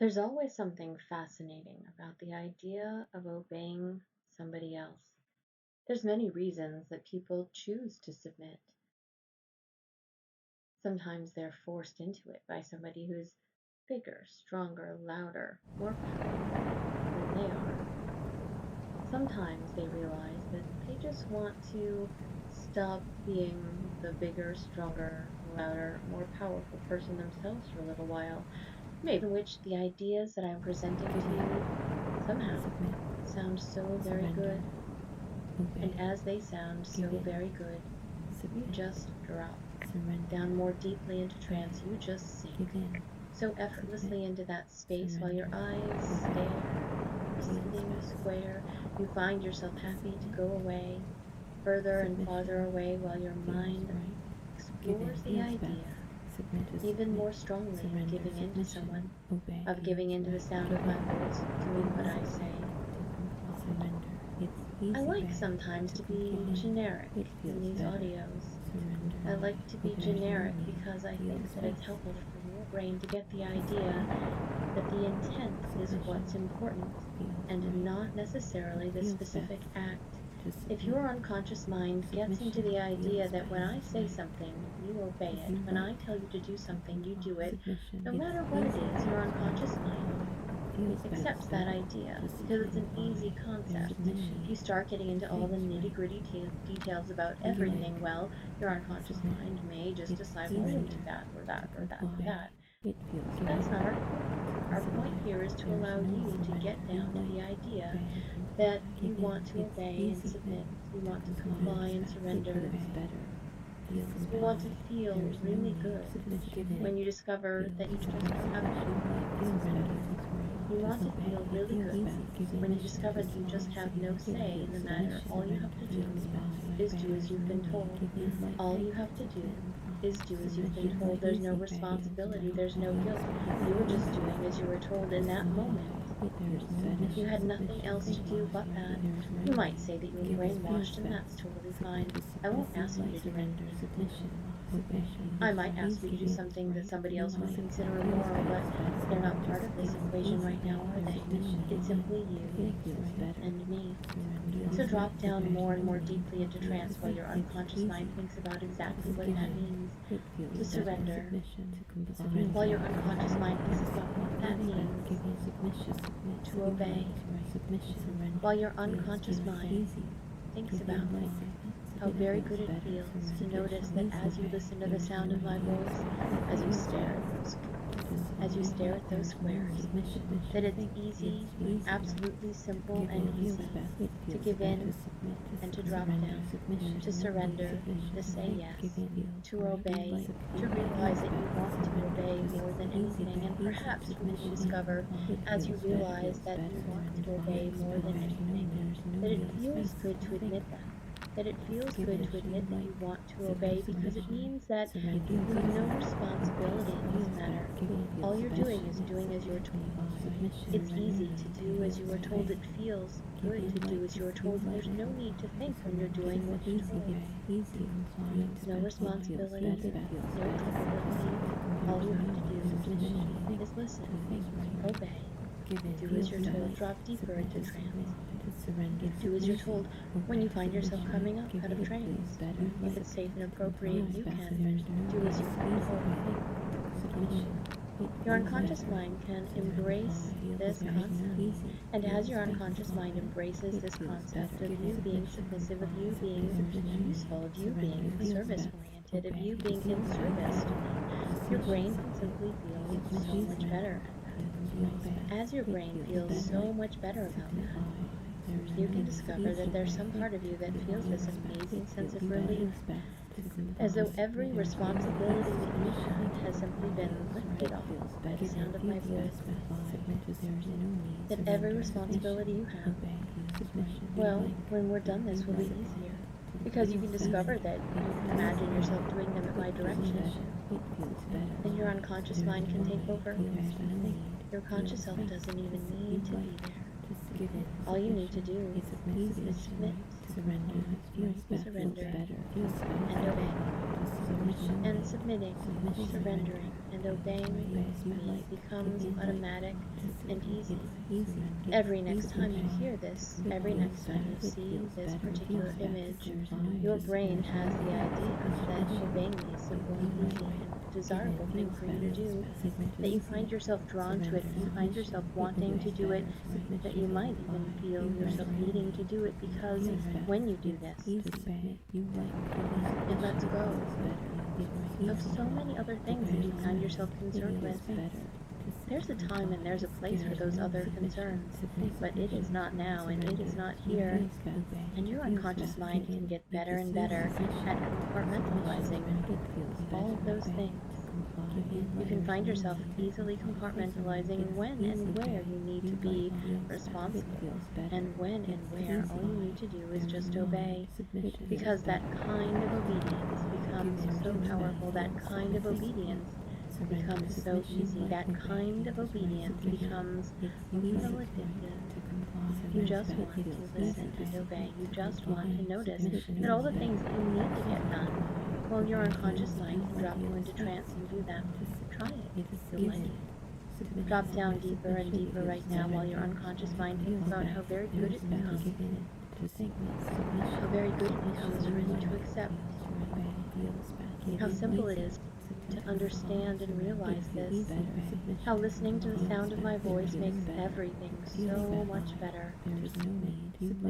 There's always something fascinating about the idea of obeying somebody else. There's many reasons that people choose to submit. Sometimes they're forced into it by somebody who's bigger, stronger, louder, more powerful than they are. Sometimes they realize that they just want to stop being the bigger, stronger, louder, more powerful person themselves for a little while. Maybe in which the ideas that I'm presenting to you somehow sound so very good. And as they sound so very good, you just drop down more deeply into trance. You just sink so effortlessly into that space while your eyes stare, sitting square. You find yourself happy to go away, further and farther away, while your mind explores the idea even more strongly of giving in to someone, of giving in to the sound of my voice, doing what I say. I like sometimes to be generic in these audios. I like to be generic because I think that it's helpful for your brain to get the idea that the intent is what's important and not necessarily the specific act. If your unconscious mind gets into the idea that when I say something, you obey it, when I tell you to do something, you do it, no matter what it is, your unconscious mind accepts that idea because it's an easy concept. If you start getting into all the nitty-gritty details about everything, well, your unconscious mind may just decide, well, we'll do that or that or that or that. That's not our point. Our point here is to allow you to get down to the idea that you want to obey and submit, you want to comply and surrender. You want to feel really good when you discover that you just don't have to. You want to feel really good when you discover that you just have no say in the matter. All you have to do is do as you've been told. All you have to do is do as you've been told. There's no responsibility, there's no guilt. You were just doing as you were told in that moment. If you had nothing else to do but that, you might say that you were brainwashed, and that's totally fine. I won't ask you to do anything. I might ask you to do something that somebody else would consider immoral, but they're not part of this equation right now, are they? It's simply you and me. So drop down more and more deeply into trance while your unconscious mind thinks about exactly what that means to surrender. While your unconscious mind thinks about what that means to obey. While your unconscious mind thinks about how very good it feels to notice that as you listen to the sound of my voice, as you stare at those squares, that it's easy, absolutely simple and easy to give in and to drop down, to surrender, to say yes, to obey, to realize that you want to obey more than anything. And perhaps when you discover, as you realize that you want to obey more than anything, that it feels good to admit that it feels good to admit that you want to obey, because it means that you have no responsibility in this matter. All you're doing is doing as you're told. It's easy to do as you are told. It feels good to do as you are told. There's no need to think when you're doing what you're told. No responsibility, no culpability. All you have to do is listen, obey, do as you're told, drop deeper into trance. Do as you're told when you find yourself coming up out of trance. If it's safe and appropriate, you can do as you've been told. Your unconscious mind can embrace this concept, and as your unconscious mind embraces this concept of you being submissive, of you being useful, of you being service-oriented, of you being in service, your brain can simply feel so much better. As your brain feels so much better about that, you can discover that there's some part of you that feels this amazing sense of relief, as though every responsibility that you had has simply been lifted off by the sound of my voice. That every responsibility you have, well, when we're done this will be easier, because you can discover that you can imagine yourself doing them at my direction, and your unconscious mind can take over. Your conscious self doesn't even need to be there. All you need to do is submit, surrender, and obey. And submitting, surrendering, and obeying me becomes automatic and easy. Every next time you hear this, every next time you see this particular image, your brain has the idea that obeying me is simple and easy and desirable thing for you to do, that you find yourself drawn to it, you find yourself wanting to do it, that you might even feel yourself needing to do it, because when you do this, it lets go of so many other things that you find yourself concerned with. There's a time and there's a place for those other concerns, but it is not now and it is not here. And your unconscious mind can get better and better at compartmentalizing all of those things. You can find yourself easily compartmentalizing when and where you need to be responsible, and when and where all you need to do is just obey, because that kind of obedience becomes so powerful, that kind of obedience becomes so easy, that kind of obedience becomes a little addictive. You just want to listen and obey. You just want to notice that all the things that you need to get done, well, your unconscious mind can drop you into trance and do them. Try it. You'll like it. Drop down deeper and deeper right now while your unconscious mind thinks about how very good it becomes. How very good it becomes for you to accept. How simple it is to understand and realize this. How listening to the sound of my voice makes everything so much better.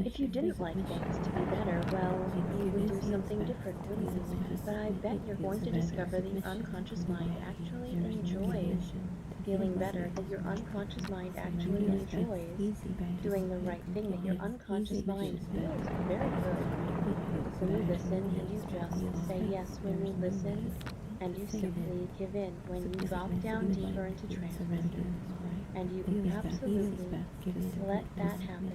If you didn't like things to be better, well, you would do something different, wouldn't you? But I bet you're going to discover the unconscious mind actually enjoys feeling better, that your unconscious mind actually enjoys doing the right thing, that your unconscious mind feels very good when you listen and you just say yes, when you listen and you simply give in, when you drop down deeper into trance, and you absolutely let that happen.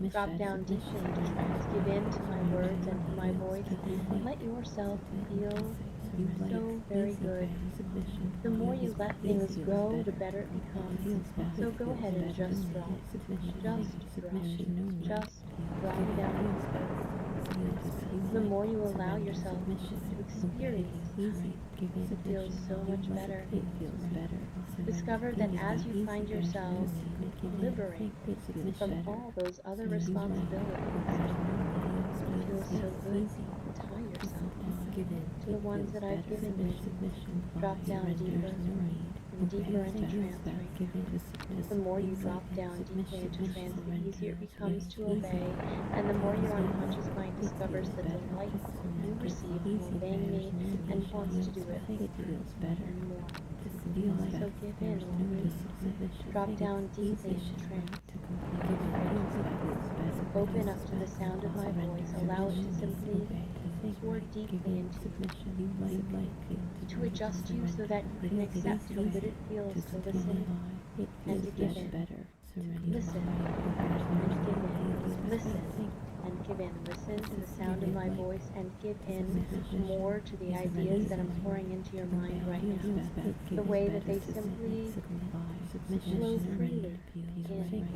Drop down deeper into trance, give in to my words and to my voice, and let yourself feel so very good. The more you let things go, the better it becomes. So go ahead and just drop. Just drop down deeper. The more you allow yourself to experience time, it feels so much better. Discover that as you find yourself liberated from all those other responsibilities, it feels so good to tie yourself to the ones that I've given you. Drop down deeper and deeper into trance right now. The more you drop down deeply into trance, the easier it becomes to obey, and the more your unconscious mind discovers the delight you receive from obeying me and wants to do it and more. So give in, won't you? Drop down deeply into trance. Open up to the sound of my voice. Allow it to simply pour deeply into you, to adjust you so that you can accept how good it feels to listen and to give in. Listen and give in. Listen and give in. Listen to the sound of my voice and give in more to the ideas that I'm pouring into your mind right now. The way that they simply flow freely in.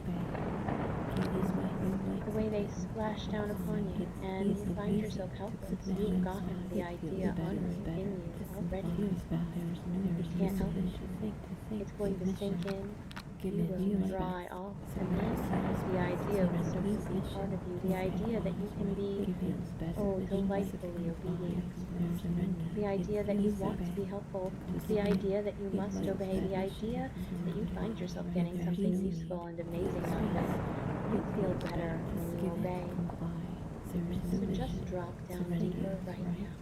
The way they splash down upon you and you find yourself helpless. You've gotten the idea honoring in you already. You can't help it. It's going to sink in. You will dry off, and then the idea will start to be part of you. The idea that you can be, delightfully obedient. The idea that you want to be helpful. The idea that you must obey. The idea that you find yourself getting something useful and amazing out of it. You feel better when you obey. So just drop down deeper right now.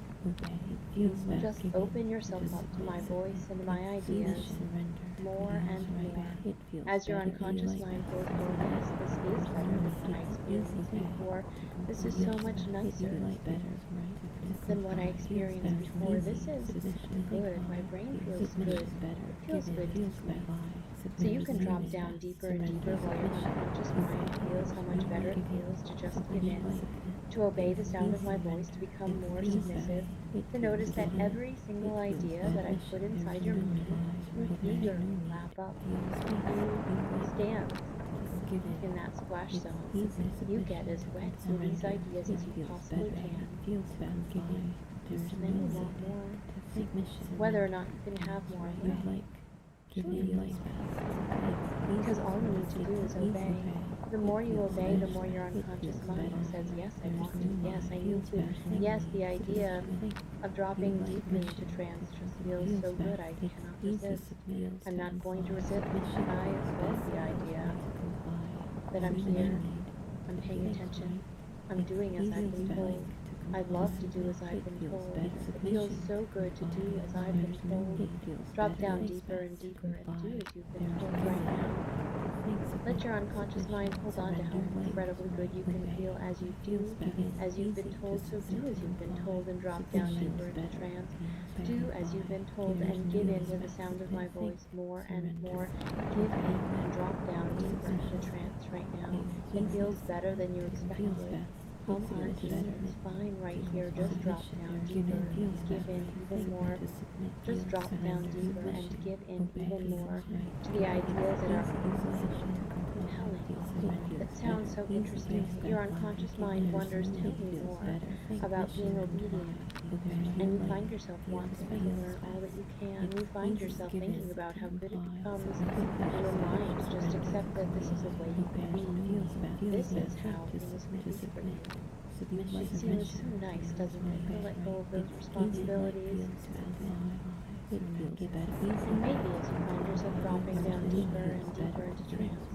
Just open yourself up to my voice and my ideas more and more. As your unconscious mind goes, yes, this is better than what I experienced before. This is so much nicer than what I experienced before. This is good. My brain feels good. It feels good to me. So you can drop down deeper and deeper while your unconscious mind feels how much better it feels to just give in, to obey the sound of my voice, to become more submissive, to notice that every single idea that I put inside your mind, you eagerly lap up. You stand in that splash zone. You get as wet in these ideas as you possibly can. And then you want more. Whether or not you can have more of it. Because all you need to do is obey. The more you obey, the more your unconscious mind says, yes, I want to, yes, I need to, yes, the idea of dropping deeply into trance just feels so good, I cannot resist. I'm not going to resist. I love the idea that I'm here, I'm paying attention, I'm doing as I've been told. I love to do as I've been told. It feels so good to do as I've been told. Drop down deeper and deeper and do as you've been told right now. Let your unconscious mind hold on to how incredibly good you can feel as you do, as you've been told, so do as you've been told and drop down deeper into trance. Do as you've been told and give in to the sound of my voice more and more. Give in and drop down deeper into trance right now. It feels better than you expected. Come on, it's fine right here. Just drop down deeper and give in even more. Just drop down deeper and give in even more to the ideas that are compelling. That sounds so interesting. Your unconscious mind wonders, tell me more about being obedient. And you find yourself wanting to learn all that you can. You find yourself thinking about how good it becomes in your mind to just accept that this is the way you can be. This is how things can be for you. It seems so nice, doesn't it, to let go of those responsibilities? And maybe as you find yourself dropping down deeper and deeper into trance,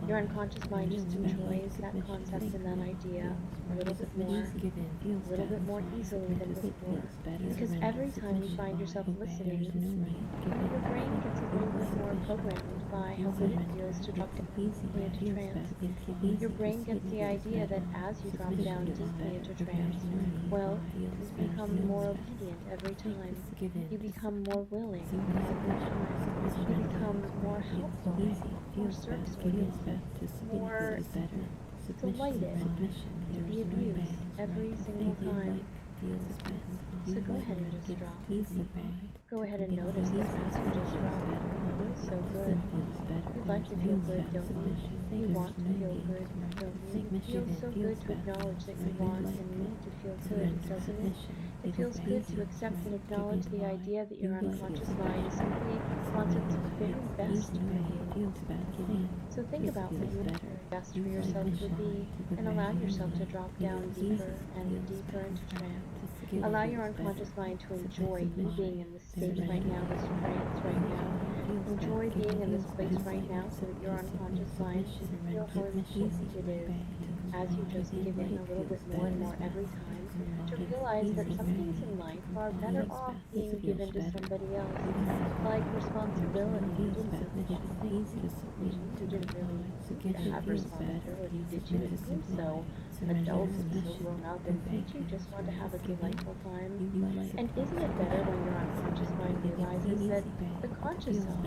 your unconscious mind just enjoys that concept and that idea a little bit more easily than before. Because every time you find yourself listening, your brain gets a little bit more programmed by how good it feels to drop deeply into trance. Your brain gets the idea that as you drop down deeply into trance, well, you become more obedient every time. You become more willing every time. You become more helpful, more serviceable, more delighted to be abused every single time. So go ahead and just drop. Go ahead and notice that as you just drop, it feels so good. You'd like to feel good, don't you? You want to feel good, don't you? It feels so good to acknowledge that you want and need to feel good, doesn't it? It feels good to accept and acknowledge the idea that your unconscious mind simply wants its very best for you. So think about what your very best for yourself would be, and allow yourself to drop down deeper and deeper into trance. Allow your unconscious mind to enjoy you being in this state right now, this trance right now. Enjoy being in this place right now so that your unconscious mind can feel how important it is as you just give in a little bit more and more every time to realize that some things in life are better off being given to somebody else, like responsibility. You didn't really have responsibility, did you? It seems so adult and so grown up, and don't you just want to have a delightful time? And isn't it better when your unconscious mind realizes that the conscious self,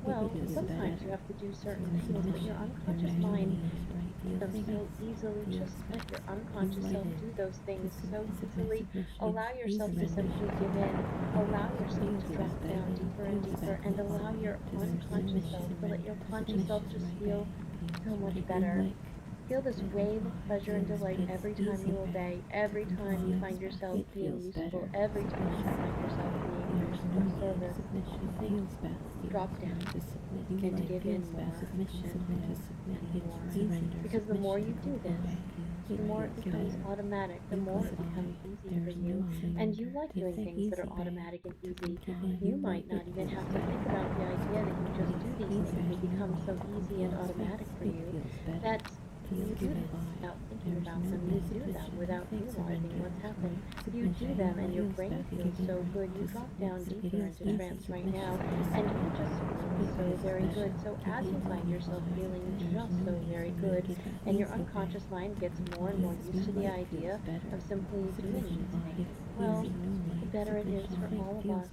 well, sometimes you have to do certain things, but your unconscious mind does so easily. Just let your unconscious self do those things so easily. Allow yourself to simply give in. Allow yourself to drop down deeper and deeper, and allow your unconscious self to let your conscious self just feel so much better. Feel this wave of pleasure and delight every time you obey, every time you find yourself being useful, every time you find yourself being of service. Drop down and give in more and more. Because the more you do this, the more it becomes automatic, the more it becomes easy for you. And you like doing things that are automatic and easy. You might not even have to think about the idea that you just do these things. They become so easy and automatic for you that you do them without thinking about them. You do them without realizing what's happened. You do them and your brain feels so good. You drop down deeper into trance right now and you just feel so very good. So as you find yourself feeling just so very good and your unconscious mind gets more and more used to the idea of simply doing these things, well, the better it is for all of us.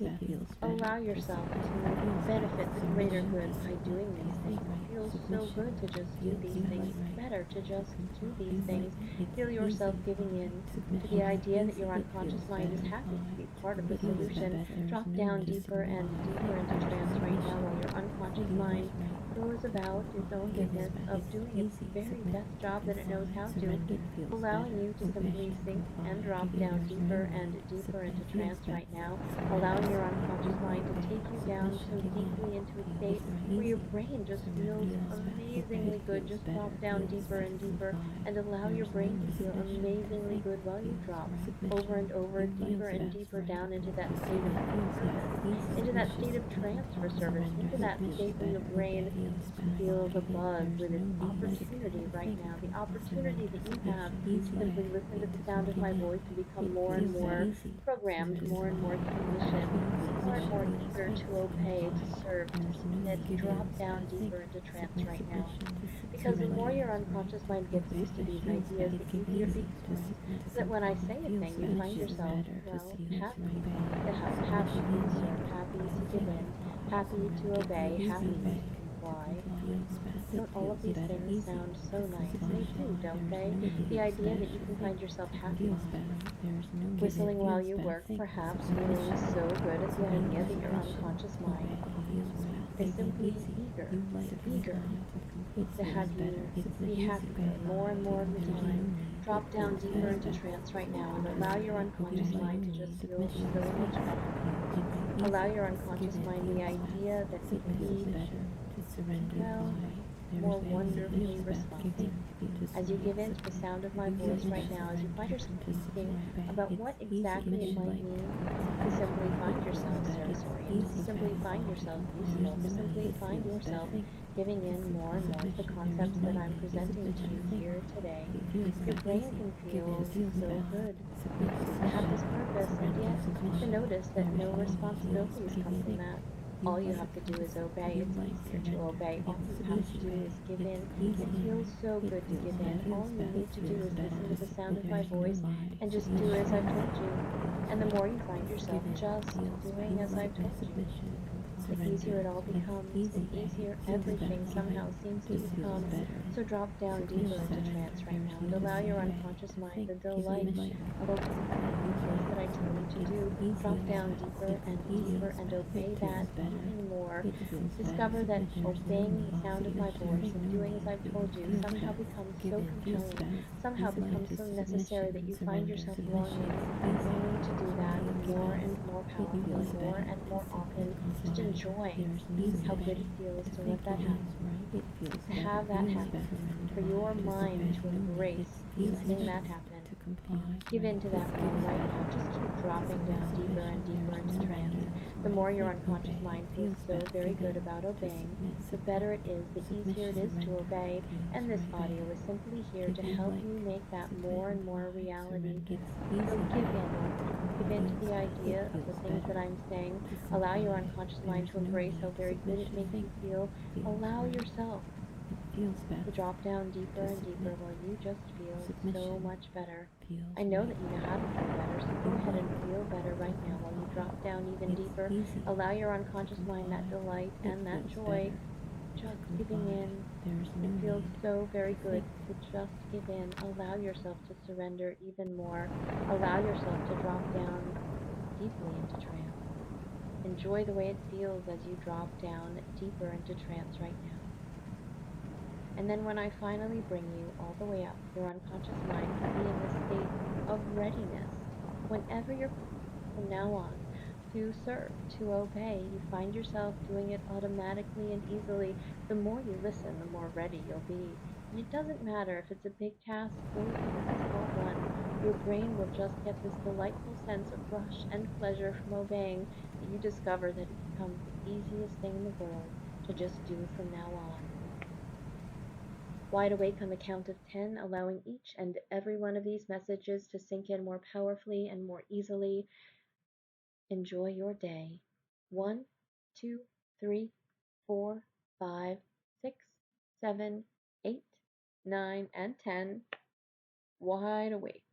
Allow yourself to benefit the greater good by doing these things. It feels so good to just do these things. It's better to just do these things. Feel yourself giving in to the idea that your unconscious mind is happy to be part of the solution. Drop down deeper and deeper into trance right now while your unconscious unconscious mind goes about its own business of doing its very best job that it knows how to, allowing you to simply sink and drop down deeper and deeper into trance right now, allowing your unconscious mind to take you down so deeply into a state where your brain just feels amazingly good. Just drop down deeper and deeper and allow your brain to feel amazingly good while you drop over and over, deeper and deeper down into that state of service, into that state of trance for service, into that state where your brain feels a buzz with its opportunity right now, the opportunity that you have to simply listen to the sound of my voice and become more and more programmed, more and more conditioned, more and more eager to obey, to serve, to submit, drop down deeper into trance right now. Because the more your unconscious mind gets used to these ideas, the easier it becomes. So that when I say a thing, you find yourself, well, happy to help, happy to serve, happy to give in, happy to obey, happy to comply. Don't all of these things sound so nice? They do, don't they? The idea that you can find yourself happy, whistling while you work, perhaps feeling so good at the idea that your unconscious mind is simply eager to have you be happier more and more of the time. Drop down deeper into trance right now and allow your unconscious mind to just feel so much better. Allow your unconscious mind the idea that it can be, well, more wonderfully responsive. As you give in to the sound of my voice right now, as you find yourself thinking about what exactly it might mean to simply find yourself service oriented, to simply find yourself useful, to simply find yourself giving in more and more to the concepts that I'm presenting to you here today, your brain can feel so good to have this purpose and yet to notice that no responsibilities come from that. All you have to do is obey. It's easier to obey. All you have to do is give in. It feels so good to give in. All you need to do is listen to the sound of my voice and just do as I've told you. And the more you find yourself just doing as I've told you, the easier it all becomes, the easier everything somehow seems to become. So drop down deeper into trance right now and allow your unconscious mind the delight of obeying that I tell you to do. Drop down deeper and obey that even more. Discover that obeying the sound of my voice and doing as I've told you somehow becomes so compelling, somehow becomes so necessary that you find yourself longing to do that more and more powerfully, more and more often. Just enjoy how good it feels to let that happen, to have that happen, for your mind to embrace letting that happen. Give in to that more right now. Just keep dropping down deeper and deeper into trance. The more your unconscious mind feels so very good about obeying, the better it is, the easier it is to obey. And this audio is simply here to help you make that more and more a reality. So give in to the idea of the things that I'm saying. Allow your unconscious mind to embrace how very good it makes you feel. Allow yourself to drop down deeper and deeper while you just feel so much better. I know that you know how to feel better, so go ahead and feel better right now while you drop down even deeper. Allow your unconscious mind that delight and that joy, just giving in. It feels so very good to just give in. Allow yourself to surrender even more. Allow yourself to drop down deeply into trance. Enjoy the way it feels as you drop down deeper into trance right now. And then when I finally bring you all the way up, your unconscious mind can be in this state of readiness. Whenever you're from now on to serve, to obey, you find yourself doing it automatically and easily. The more you listen, the more ready you'll be. And it doesn't matter if it's a big task or even a small one, your brain will just get this delightful sense of rush and pleasure from obeying that you discover that it becomes the easiest thing in the world to just do from now on. Wide awake on the count of 10, allowing each and every one of these messages to sink in more powerfully and more easily. Enjoy your day. 1, 2, 3, 4, 5, 6, 7, 8, 9, and 10. Wide awake.